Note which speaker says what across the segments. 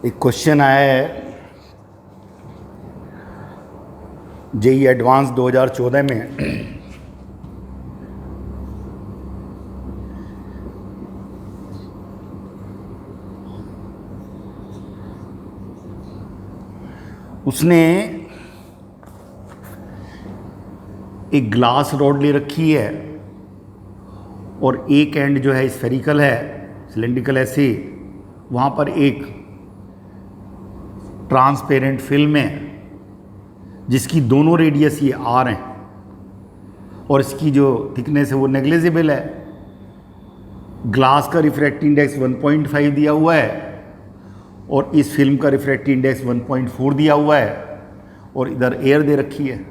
Speaker 1: एक क्वेश्चन आया है जेईई एडवांस 2014 में। उसने एक ग्लास रॉड ले रखी है और एक एंड जो है स्फेरिकल है, सिलेंड्रिकल ऐसे, वहाँ पर एक ट्रांसपेरेंट फिल्म है जिसकी दोनों रेडियस ये आर हैं और इसकी जो थिकनेस है वो नेग्लिजिबल है। ग्लास का रिफ्रैक्टिव इंडेक्स 1.5 दिया हुआ है और इस फिल्म का रिफ्रैक्टिव इंडेक्स 1.4 दिया हुआ है और इधर एयर दे रखी है।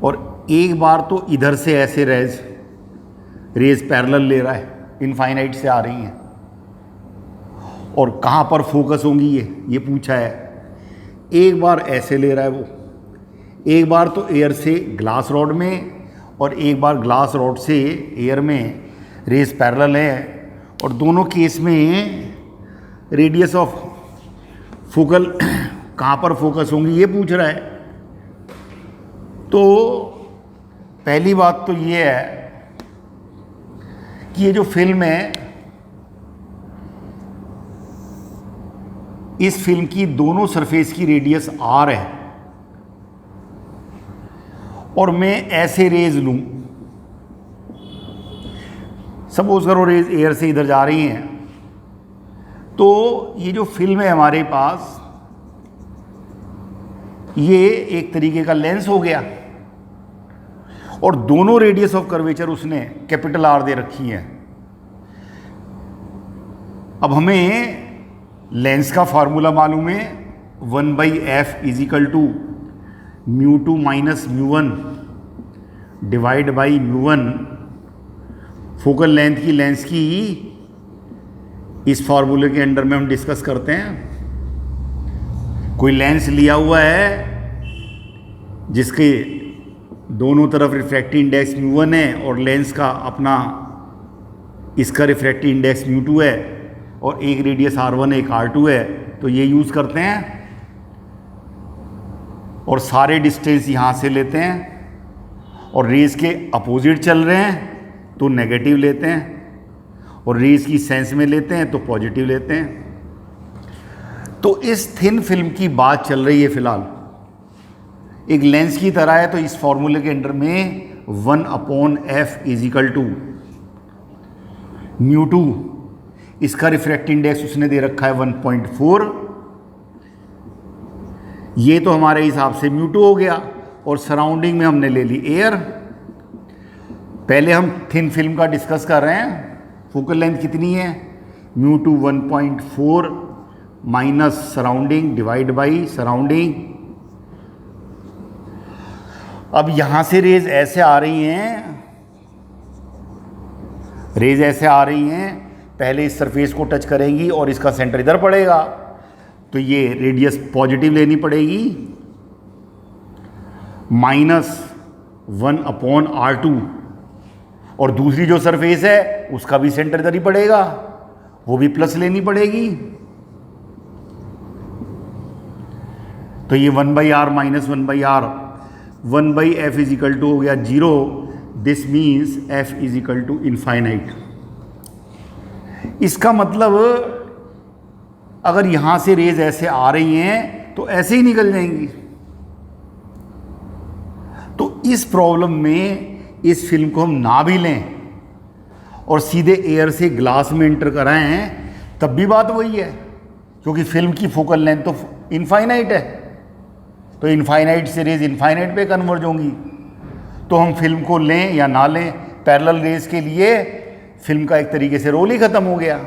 Speaker 1: और एक बार तो इधर से ऐसे रेज पैरेलल ले रहा है, इनफाइनाइट से आ रही हैं, और कहाँ पर फोकस होंगी ये पूछा है। एक बार ऐसे ले रहा है वो, एक बार तो एयर से ग्लास रॉड में और एक बार ग्लास रॉड से एयर में रेज पैरेलल है, और दोनों केस में रेडियस ऑफ फोकल कहाँ पर फोकस होंगी ये पूछ रहा है। तो पहली बात तो ये है कि ये जो फिल्म है, इस फिल्म की दोनों सरफेस की रेडियस आर है, और मैं ऐसे रेज लूं, सपोज करो रेज एयर से इधर जा रही हैं, तो ये जो फिल्म है हमारे पास, ये एक तरीके का लेंस हो गया और दोनों रेडियस ऑफ कर्वेचर उसने कैपिटल आर दे रखी है। अब हमें लेंस का फार्मूला मालूम है, 1/f is equal to μ2 minus μ1 divide by μ1, focal length की लेंस की इस फार्मूले के अंडर में हम डिस्कस करते हैं। कोई लेंस लिया हुआ है जिसके दोनों तरफ रिफ्रैक्टिव इंडेक्स μ1 है और लेंस का अपना इसका रिफ्रैक्टिव इंडेक्स μ2 है और एक रेडियस r1 एक r2 है, तो ये यूज़ करते हैं और सारे डिस्टेंस यहाँ से लेते हैं, और रेज के अपोजिट चल रहे हैं तो नेगेटिव लेते हैं, और रेज की सेंस में लेते हैं तो पॉजिटिव लेते हैं। तो इस थिन फिल्म की बात चल रही है फिलहाल, एक लेंस की तरह है, तो इस फॉर्मूले के अंडर में 1/f इज इक्वल टू μ2, इसका रिफ्रैक्टिव इंडेक्स उसने दे रखा है 1.4, ये तो हमारे हिसाब से μ2 हो गया, और सराउंडिंग में हमने ले ली एयर। पहले हम थिन फिल्म का डिस्कस कर रहे हैं, फोकल लेंथ कितनी है, μ2 1.4 minus surrounding divide by surrounding. अब यहां से रेज ऐसे आ रही हैं, रेज ऐसे आ रही हैं, पहले इस सरफेस को टच करेंगी और इसका सेंटर इधर पड़ेगा, तो ये रेडियस पॉजिटिव लेनी पड़ेगी, -1/r2, और दूसरी जो सरफेस है उसका भी सेंटर इधर ही पड़ेगा, वो भी प्लस लेनी पड़ेगी। तो ये 1/r minus 1/r, 1/f is equal to हो गया 0, this means f is equal to infinite. इसका मतलब अगर यहां से रेज ऐसे आ रही हैं तो ऐसे ही निकल जाएंगी। तो इस प्रॉब्लम में इस फिल्म को हम ना भी लें और सीधे एयर से ग्लास में एंटर कराएं, तब भी बात वही है, क्योंकि फिल्म की फोकल लेंथ तो इनफाइनाइट है, तो इनफाइनाइट से रेज इनफाइनाइट पे कन्वर्ज होंगी। तो हम फिल्म को लें या ना लें, पैरेलल रेज के लिए फिल्म का एक तरीके से रोल ही खत्म हो गया।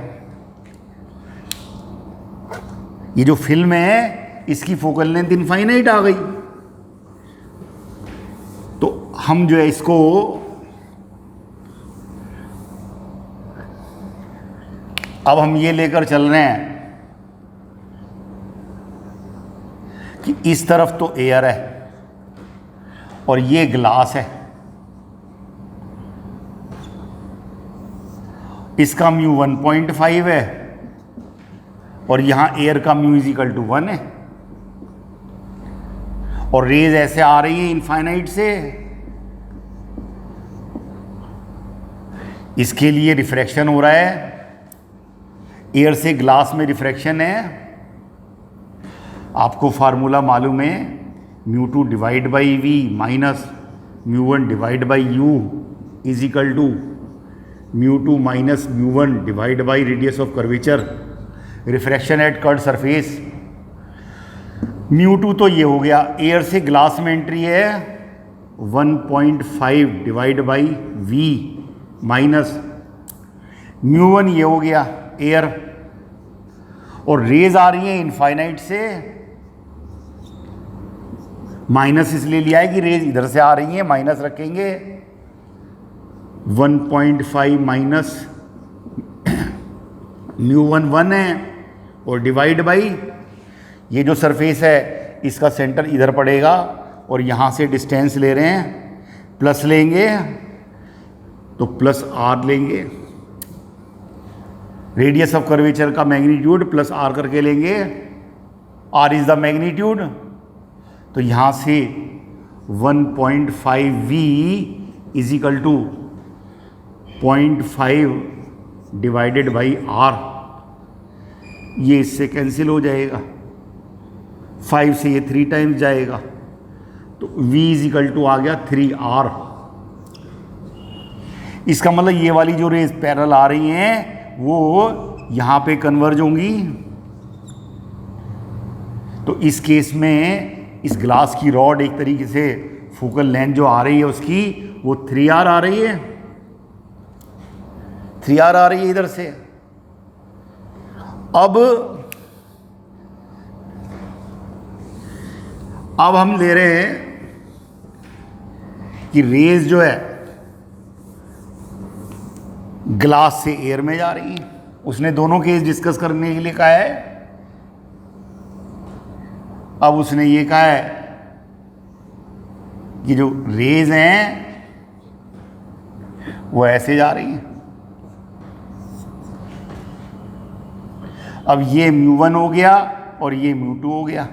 Speaker 1: ये जो फिल्म है इसकी फोकल लेंथ इनफाइनाइट आ गई, तो हम जो है इसको अब हम ये लेकर चल रहे हैं कि इस तरफ तो एयर है और ये ग्लास है, इसका म्यू 1.5 है और यहाँ एयर का म्यू इज इक्वल टू 1 है, और रेज ऐसे आ रही है इनफाइनाइट से। इसके लिए रिफ्रैक्शन हो रहा है, एयर से ग्लास में रिफ्रैक्शन है। आपको फार्मूला मालूम है, mu 2 divide by V minus mu 1 divide by U is equal to mu 2 minus mu 1 divide by radius of curvature, refraction at curved surface. Mu 2 तो ये हो गया, एयर से ग्लास में एंट्री है 1.5 divide by V minus mu 1 ये हो गया एयर, और रेज आ रही है इनफाइनाइट से। माइनस इसलिए लिया है कि रेज इधर से आ रही है, माइनस रखेंगे 1.5 माइनस म्यू 1 1 है, और डिवाइड बाई ये जो सरफेस है इसका सेंटर इधर पड़ेगा, और यहाँ से डिस्टेंस ले रहे हैं, प्लस लेंगे तो प्लस आर लेंगे, रेडियस ऑफ कर्वेचर का मैग्नीट्यूड प्लस आर करके लेंगे, आर इज द मैग्नीट्यूड। तो यहाँ से 1.5 V is equal to 0.5 divided by R, ये इससे कैंसिल हो जाएगा, 5 से ये 3 टाइम्स जाएगा, तो v इज इक्वल टू आ गया 3r। इसका मतलब ये वाली जो रेज पैरेलल आ रही हैं वो यहाँ पे कन्वर्ज होंगी। तो इस केस में इस ग्लास की रॉड एक तरीके से फोकल लेंथ जो आ रही है उसकी वो 3r आ रही है, 3r आ रही है इधर से। अब हम ले रहे हैं कि रेज जो है ग्लास से एयर में जा रही है। उसने दोनों केस डिस्कस करने के लिए कहा है। अब उसने ये कहा है कि जो रेज हैं वो ऐसे जा रही हैं। अब ये म्यू 1 हो गया और ये म्यू 2 हो गया।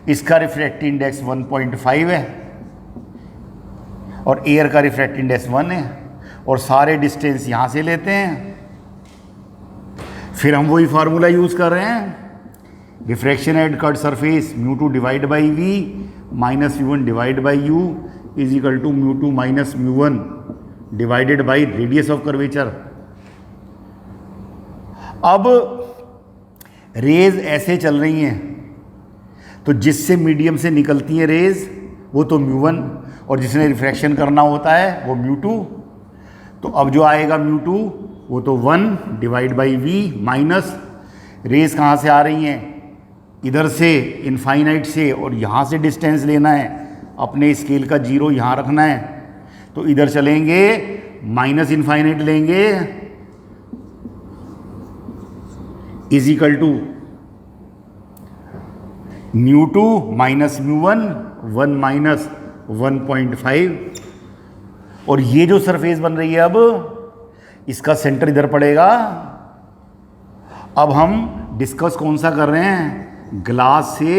Speaker 1: इसका रिफ्रैक्टिव इंडेक्स 1.5 है और एयर का रिफ्रैक्टिव इंडेक्स 1 है, और सारे डिस्टेंस यहाँ से लेते हैं। फिर हम वही फार्मूला यूज़ कर रहे हैं, refraction at curved surface mu 2 divide by V minus mu 1 divide by U is equal to mu 2 minus mu 1 divided by radius of curvature. अब रेज ऐसे चल रही हैं, तो जिससे मीडियम से निकलती हैं रेज वो तो म्यू 1, और जिसने रिफ्रैक्शन करना होता है वो म्यू 2। तो अब जो आएगा म्यू 2 वो तो 1 divide by V minus rays कहाँ से आ रही हैं, इधर से इनफाइनाइट से, और यहाँ से डिस्टेंस लेना है, अपने स्केल का 0 यहाँ रखना है। तो इधर चलेंगे माइनस इनफाइनाइट लेंगे is equal to mu 2 minus mu 1 1 minus 1.5, और ये जो सरफेस बन रही है अब इसका सेंटर इधर पड़ेगा। अब हम डिस्कस कौन सा कर रहे हैं, ग्लास से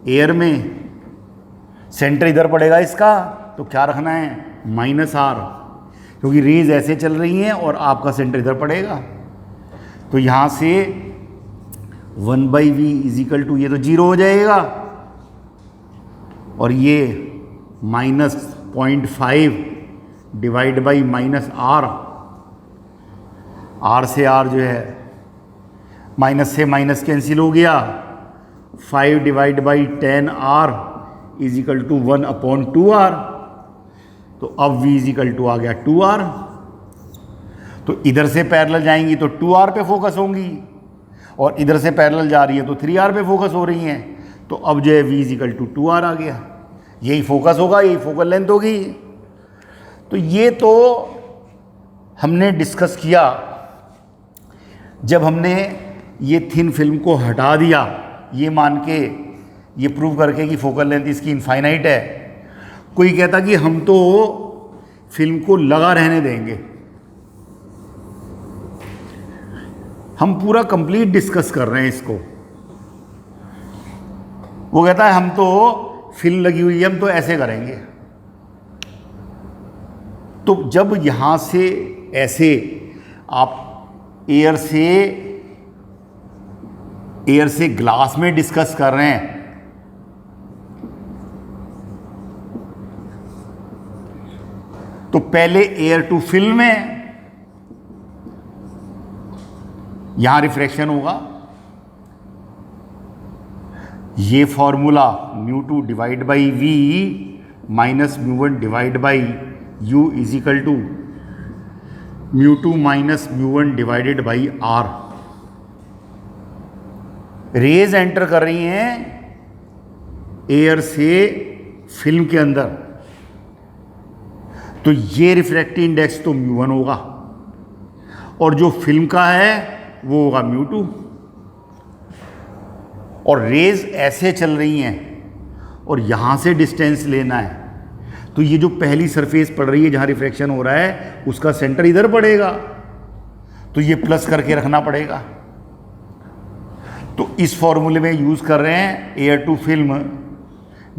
Speaker 1: एयर में, सेंटर इधर पड़ेगा इसका, तो क्या रखना है माइनस आर, क्योंकि रेज ऐसे चल रही हैं और आपका सेंटर इधर पड़ेगा। तो यहाँ से 1 by V is equal to, ये तो 0 हो जाएगा, और ये minus 0.5 divide by minus R, R से आर जो है माइनस से माइनस कैंसिल हो गया, 5 divide by 10 R is equal to 1/2r। तो अब v इज इक्वल टू आ गया 2r। तो इधर से पैरेलल जाएंगी तो 2r पे फोकस होंगी, और इधर से पैरेलल जा रही है तो 3r पे फोकस हो रही हैं। तो अब जो है v is equal to 2r आ गया, यही फोकस होगा, यही फोकल लेंथ होगी। तो ये तो हमने डिस्कस किया जब हमने ये थिन फिल्म को हटा दिया, ये मान के, ये प्रूव करके कि फोकल लेंथ इसकी इनफाइनाइट है। कोई कहता कि हम तो फिल्म को लगा रहने देंगे, हम पूरा कंप्लीट डिस्कस कर रहे हैं इसको। वो कहता है हम तो फिल्म लगी हुई है, हम तो ऐसे करेंगे। तो जब यहां से ऐसे आप एयर से ग्लास में डिस्कस कर रहे हैं, तो पहले एयर टू फिल्म में यहां रिफ्रैक्शन होगा। ये formula μ2 divide by v minus μ1 divide by u is equal to μ2 minus μ1 divided by r। Rays enter कर रही हैं एयर से फिल्म के अंदर, तो ये रिफ्रैक्टिव इंडेक्स तो μ1 होगा और जो फिल्म का है वो होगा μ2। और रेज ऐसे चल रही हैं और यहां से डिस्टेंस लेना है, तो ये जो पहली सरफेस पड़ रही है जहां रिफ्रैक्शन हो रहा है उसका सेंटर इधर पड़ेगा, तो ये प्लस करके रखना पड़ेगा। तो इस फॉर्मूले में यूज कर रहे हैं एयर टू फिल्म,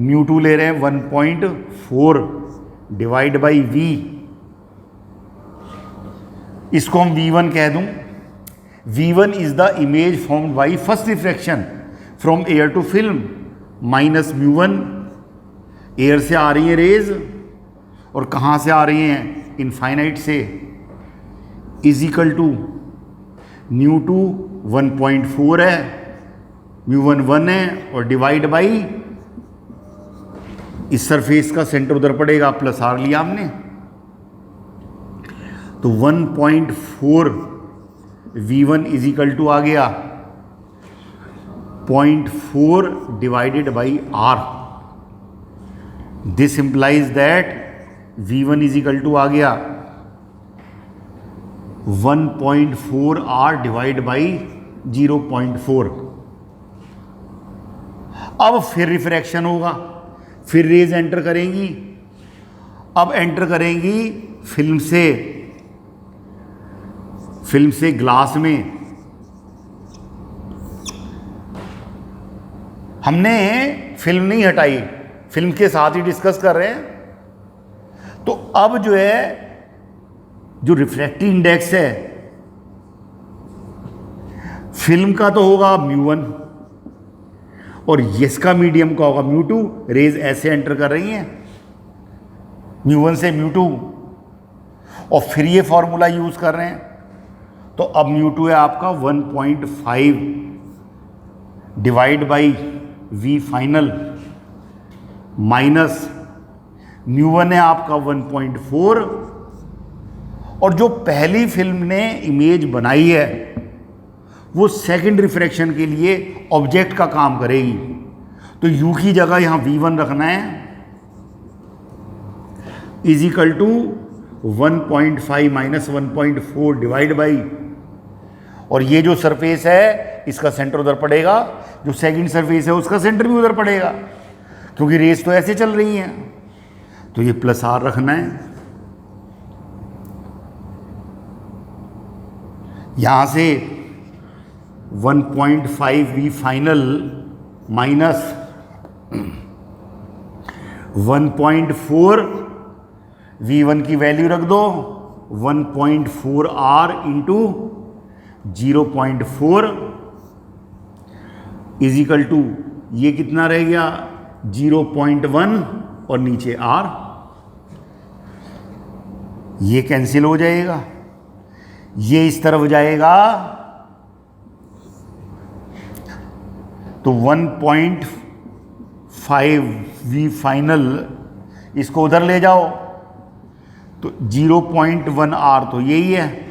Speaker 1: μ2 ले रहे हैं 1.4 डिवाइड बाई v, इसको हम v1 कह दूं। v1 is the image formed by first refraction from air to film minus μ1। Air से आ रही है रेज और कहाँ से आ रही हैं, इनफाइनाइट से, इज इक्वल टू μ2 1.4 है, μ1 1 है और डिवाइड बाई इस सरफेस का सेंटर उधर पड़ेगा, प्लस आर लिया हमने, तो 1.4 v1 इज इक्वल टू आ गया 0.4 divided by r। This implies that v1 is equal to आ गया 1.4 r डिवाइड बाई 0.4। अब फिर रिफ्रैक्शन होगा, फिर रेज एंटर करेंगी। अब एंटर करेंगी फिल्म से ग्लास में। हमने फिल्म नहीं हटाई, फिल्म के साथ ही डिस्कस कर रहे हैं। तो अब जो है जो रिफ्रैक्टिव इंडेक्स है फिल्म का तो होगा μ1 और इसका मीडियम का होगा μ2। रेज ऐसे एंटर कर रही हैं μ1 से μ2 और फिर ये फॉर्मूला यूज कर रहे हैं, तो अब μ2 है आपका 1.5 divide by v final minus μ1 है आपका 1.4 और जो पहली फिल्म ने इमेज बनाई है वो सेकंड रिफ्रैक्शन के लिए ऑब्जेक्ट का काम करेगी, तो u की जगह यहां v1 रखना है, is equal to 1.5 minus 1.4 divide by, और ये जो सरफेस है इसका सेंटर उधर पड़ेगा, जो सेकंड सरफेस है उसका सेंटर भी उधर पड़ेगा, क्योंकि रेस तो ऐसे चल रही हैं, तो ये प्लस आर रखना है। यहां से 1.5 v फाइनल माइनस 1.4 v1 की वैल्यू रख दो 1.4 r into 0.4 is equal to ये कितना रह गया 0.1 और नीचे r, ये कैंसिल हो जाएगा, ये इस तरफ जाएगा तो 1.5 v फाइनल इसको उधर ले जाओ तो 0.1 r तो यही है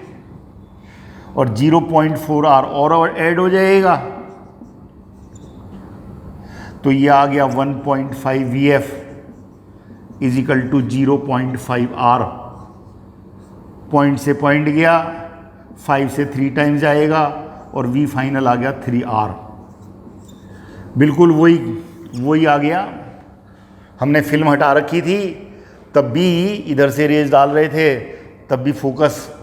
Speaker 1: और 0.4 r और ऐड हो जाएगा, तो ये आ गया 1.5 vf is equal to 0.5 r। Point से पॉइंट गया, 5 से 3 टाइम्स जाएगा और v फाइनल आ गया 3r। बिल्कुल वही आ गया। हमने फिल्म हटा रखी थी तब भी इधर से रेज डाल रहे थे, तब भी फोकस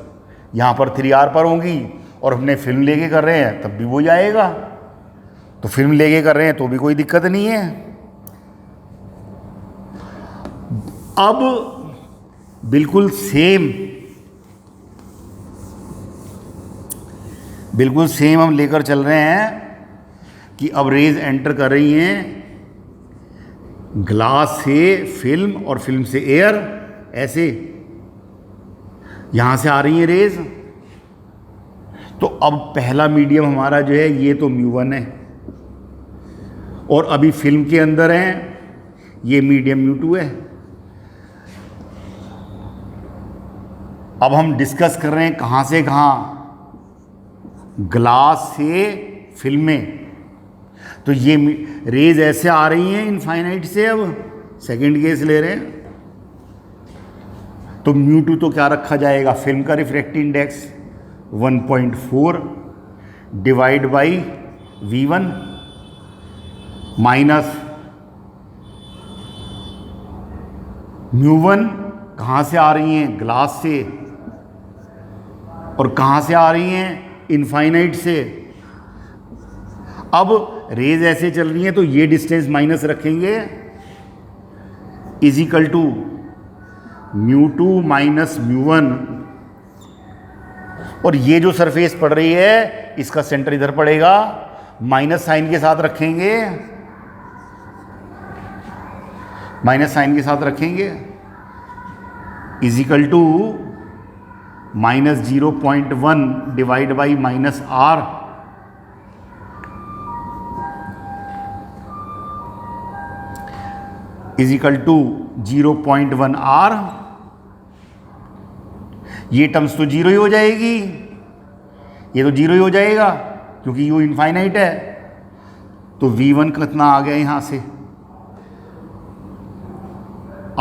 Speaker 1: यहाँ पर 3r पर होंगी और हमने फिल्म लेके कर रहे हैं तब भी वो जाएगा। तो फिल्म लेके कर रहे हैं तो भी कोई दिक्कत नहीं है। अब बिल्कुल सेम हम लेकर चल रहे हैं कि अब रेज एंटर कर रही हैं ग्लास से फिल्म और फिल्म से एयर, ऐसे यहां से आ रही हैं रेज। तो अब पहला मीडियम हमारा जो है ये तो μ1 है, और अभी फिल्म के अंदर है ये मीडियम μ2 है। अब हम डिस्कस कर रहे हैं कहां से कहां, ग्लास से फिल्म में। तो ये रेज ऐसे आ रही हैं इनफाइनाइट से, अब सेकंड केस ले रहे हैं। तो μ2 तो क्या रखा जाएगा, फिल्म का refractive index 1.4 divide by V1 minus μ1 कहाँ से आ रही हैं, ग्लास से, और कहाँ से आ रही हैं, इनफाइनाइट से। अब रेज ऐसे चल रही हैं तो ये डिस्टेंस माइनस रखेंगे, इज इक्वल टू μ2 माइनस μ1, और ये जो सरफेस पड़ रही है इसका सेंटर इधर पड़ेगा, माइनस साइन के साथ रखेंगे, माइनस साइन के साथ रखेंगे, is equal to minus 0.1 divide by minus R is equal to 0.1 R। ये टर्म्स तो जीरो ही हो जाएगी, ये तो जीरो ही हो जाएगा क्योंकि U इनफाइनाइट है। तो V1 कितना आ गया यहां से,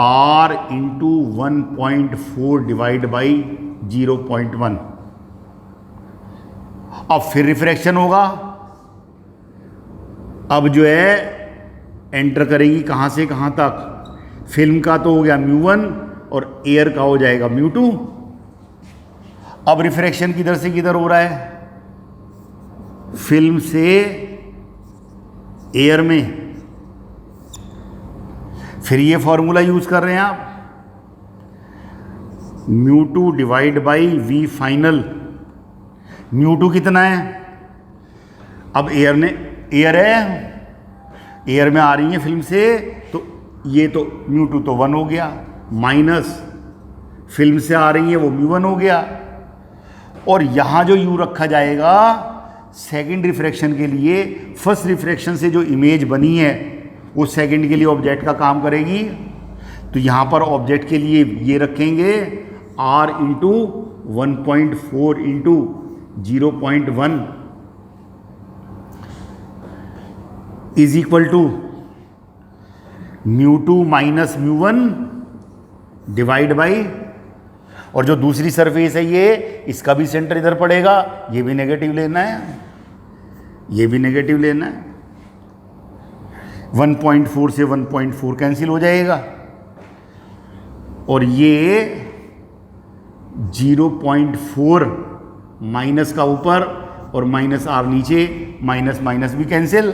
Speaker 1: R इंटू 1.4 डिवाइड बाई 0.1। अब फिर रिफ्रैक्शन होगा, अब जो है एंटर करेगी कहां से कहां तक, फिल्म का तो हो गया μ1 और एयर का हो जाएगा μ2। अब रिफ्रैक्शन किधर से किधर हो रहा है, फिल्म से एयर में। फिर ये फॉर्मूला यूज कर रहे हैं आप, μ2 डिवाइड बाई V फाइनल। μ2 कितना है, अब एयर है, एयर में आ रही है फिल्म से, तो ये तो μ2 तो 1 हो गया, माइनस फिल्म से आ रही है वो μ1 हो गया। और यहां जो U रखा जाएगा सेकंड रिफ्रैक्शन के लिए, फर्स्ट रिफ्रैक्शन से जो इमेज बनी है वो सेकंड के लिए ऑब्जेक्ट का काम करेगी। तो यहां पर ऑब्जेक्ट के लिए ये रखेंगे R into 1.4 into 0.1 is equal to μ2 minus μ1 divide by, और जो दूसरी सरफेस है ये, इसका भी सेंटर इधर पड़ेगा, ये भी नेगेटिव लेना है, ये भी नेगेटिव लेना है। 1.4 से 1.4 कैंसिल हो जाएगा, और ये 0.4 माइनस का ऊपर और माइनस R नीचे, माइनस माइनस भी कैंसिल।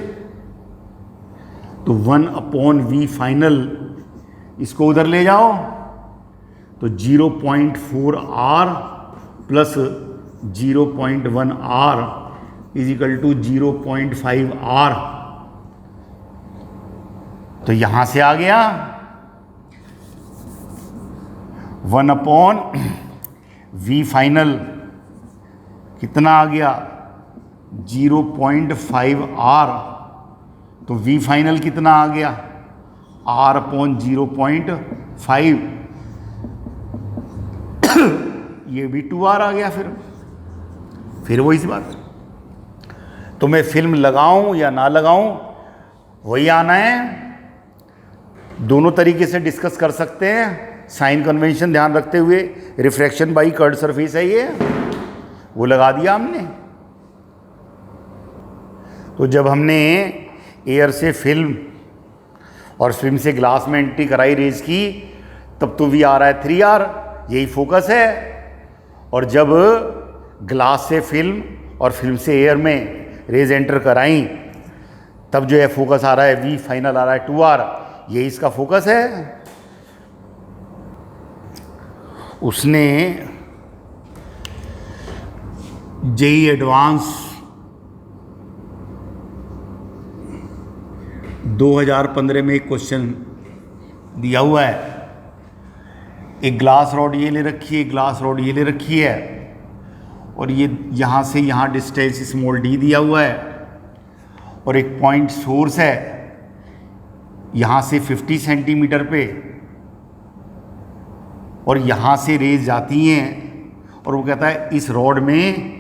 Speaker 1: तो 1/V फाइनल इसको उधर ले जाओ, तो 0.4 R plus 0.1 R is equal to 0.5 R। तो यहां से आ गया 1/V फाइनल कितना आ गया, 0.5 R। तो V फाइनल कितना आ गया, R/0.5, ये भी 2R आ गया। फिर वही सी बात, तो मैं फिल्म लगाऊं या ना लगाऊं वही आना है। दोनों तरीके से डिस्कस कर सकते हैं, साइन कन्वेंशन ध्यान रखते हुए। रिफ्रैक्शन बाई कर्ड सरफेस है ये, वो लगा दिया हमने। तो जब हमने एयर से फिल्म और फिल्म से ग्लास में एंट्री कराई रेज की, तब तो V आ रहा है 3R, यही फोकस है। और जब ग्लास से फिल्म और फिल्म से एयर में रेज एंटर कराई, तब जो है फोकस आ रहा है V, फाइनल आ रहा है 2R, ये इसका फोकस है। उसने जेईई एडवांस 2015 में एक क्वेश्चन दिया हुआ है, एक ग्लास रॉड ये ले रखी है, एक ग्लास रॉड ये ले रखी है, और ये यहाँ से यहाँ डिस्टेंस स्मॉल d दिया हुआ है, और एक पॉइंट सोर्स है यहाँ से 50 सेंटीमीटर पे, और यहाँ से रेज जाती हैं और वो कहता है इस रॉड में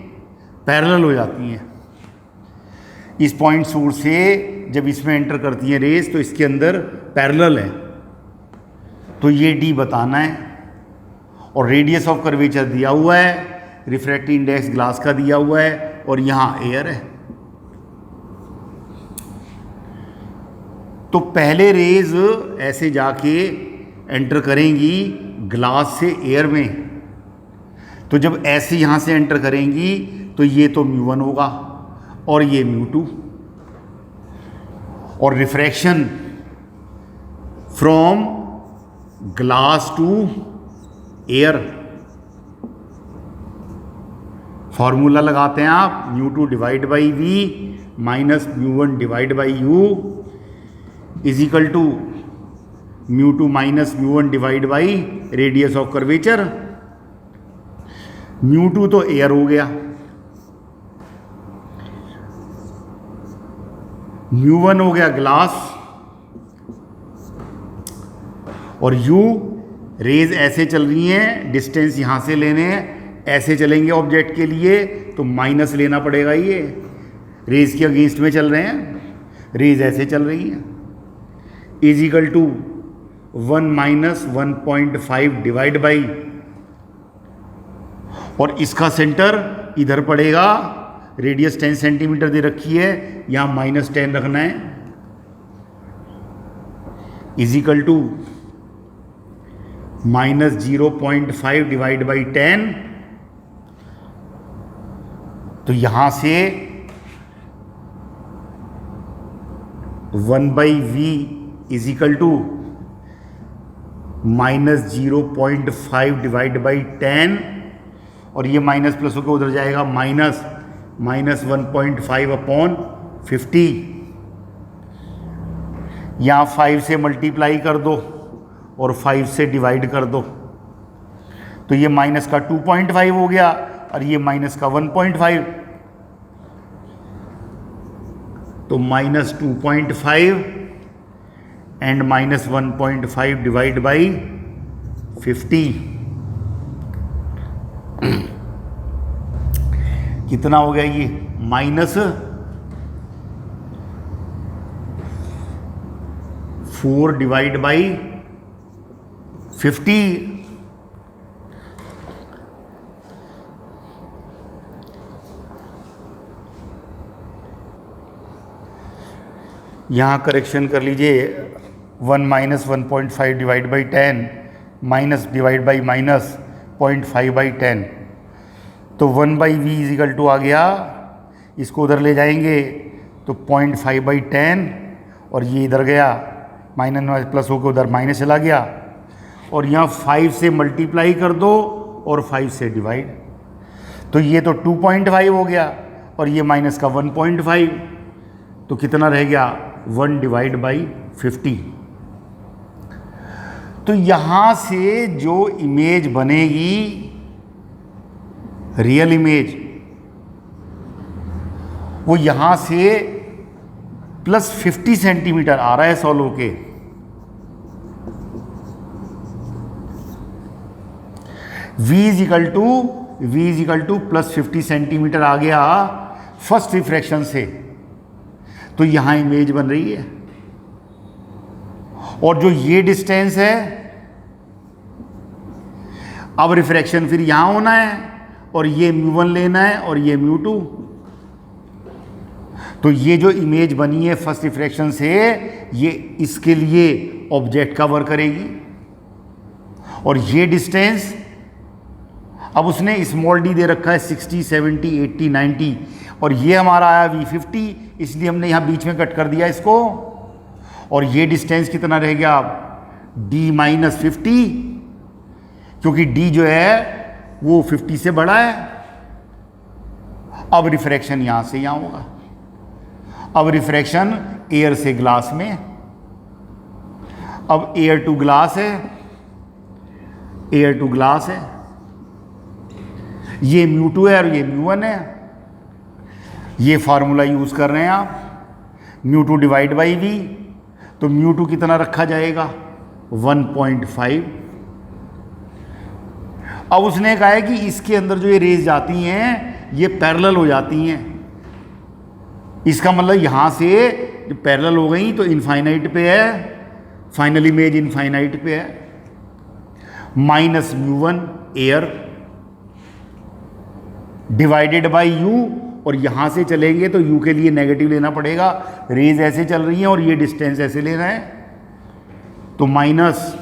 Speaker 1: पैरेलल हो जाती हैं। इस पॉइंट सोर्स से जब इसमें एंटर करती हैं रेज तो इसके अंदर पैरेलल है, तो ये d बताना है। और रेडियस ऑफ कर्वेचर दिया हुआ है, रिफ्रैक्टिव इंडेक्स ग्लास का दिया हुआ है, और यहाँ एयर है। तो पहले रेज ऐसे जाके एंटर करेंगी ग्लास से एयर में, तो जब ऐसे यहाँ से एंटर करेंगी तो ये तो μ1 होगा और ये μ2, और refraction from glass to air, formula लगाते हैं आप, μ2 divide by V minus μ1 divide by U is equal to μ2 minus μ1 divide by radius of curvature. μ2 तो एयर हो गया, μ1 हो गया ग्लास, और U रेज ऐसे चल रही हैं, डिस्टेंस यहाँ से लेने हैं, ऐसे चलेंगे ऑब्जेक्ट के लिए तो माइनस लेना पड़ेगा, ये रेज के अगेंस्ट में चल रहे हैं, रेज ऐसे चल रही हैं, is equal to 1 minus 1.5 divide by, और इसका सेंटर इधर पड़ेगा, रेडियस 10 सेंटीमीटर दे रखी है, यहाँ माइनस 10 रखना है, is equal to minus 0.5 divide by 10, तो यहां से 1 by V is equal to minus 0.5 divide by 10, और ये माइनस प्लस होकर उधर जाएगा, माइनस 1.5 अपॉन 50, यहाँ 5 से मल्टीप्लाई कर दो और 5 से डिवाइड कर दो, तो ये माइनस का 2.5 हो गया और ये माइनस का 1.5, तो minus 2.5 and minus 1.5 divide by 50 कितना हो गया, ये माइनस 4 डिवाइड बाई 50, यहाँ करेक्शन कर लीजिए, 1 minus 1.5 divide by 10 minus divide by minus 0.5 by 10, तो 1 by V is equal to आ गया, इसको उधर ले जाएंगे तो 0.5 बाई 10, और ये इधर गया माइनस प्लस होकर उधर माइनस चला गया, और यहाँ 5 से मल्टीप्लाई कर दो और 5 से डिवाइड, तो ये तो 2.5 हो गया और ये माइनस का 1.5, तो कितना रह गया 1 डिवाइड बाई 50। तो यहाँ से जो इमेज बनेगी, रियल इमेज, वो यहाँ से प्लस 50 सेंटीमीटर आ रहा है सॉल्व होके, V is equal to plus 50 centimetre आ गया फर्स्ट रिफ्रैक्शन से, तो यहां इमेज बन रही है, और जो ये डिस्टेंस है, अब रिफ्रैक्शन फिर यहां होना है, और ये μ1 लेना है और ये μ2, तो ये जो इमेज बनी है फर्स्ट रिफ्रैक्शन से, ये इसके लिए ऑब्जेक्ट कवर करेगी, और ये डिस्टेंस अब उसने स्मॉल डी दे रखा है 60, 70, 80, 90 और ये हमारा आया V50, इसलिए हमने यहाँ बीच में कट कर दिया इसको। और ये डिस्टेंस कितना रह गया D-50, क्योंकि D जो है वो 50 से बड़ा है। अब रिफ्रैक्शन यहाँ से यहाँ होगा। अब रिफ्रैक्शन एयर से ग्लास में, अब एयर टू ग्लास है, एयर टू ग्लास है, ये μ2 है और ये μ1 है। ये फार्मूला यूज कर रहे हैं आप, μ2 डिवाइड बाई v, तो μ2 कितना रखा जाएगा 1.5। अब उसने कहा है कि इसके अंदर जो ये रेज जाती हैं ये पैरेलल हो जाती हैं। इसका मतलब यहां से जो पैरेलल हो गई तो इनफाइनाइट पे है, फाइनल इमेज इनफाइनाइट पे है। Minus μ1 air divided by u, और यहां से चलेंगे तो u के लिए नेगेटिव लेना पड़ेगा, रेज ऐसे चल रही हैं और ये डिस्टेंस ऐसे लेना है, तो minus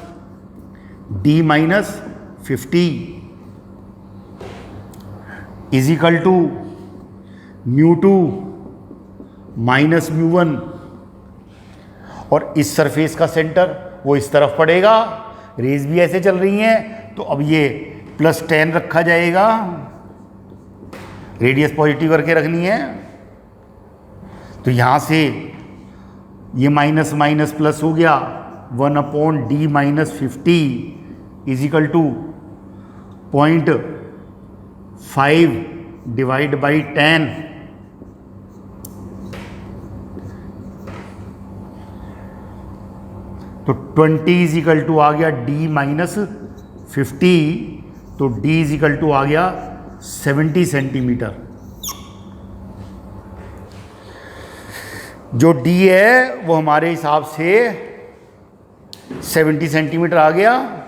Speaker 1: D-50 is equal to μ2 minus μ1। और इस सरफेस का सेंटर वो इस तरफ पड़ेगा, रेज भी ऐसे चल रही हैं, तो अब ये +10 रखा जाएगा, रेडियस पॉजिटिव करके रखनी है। तो यहां से ये माइनस माइनस प्लस हो गया, 1/D-50 is equal to 0.5 divide by 10। तो 20 इज इक्वल टू आ गया D-50, तो D इज इक्वल टू आ गया 70 सेंटीमीटर। जो D है वो हमारे हिसाब से 70 सेंटीमीटर आ गया।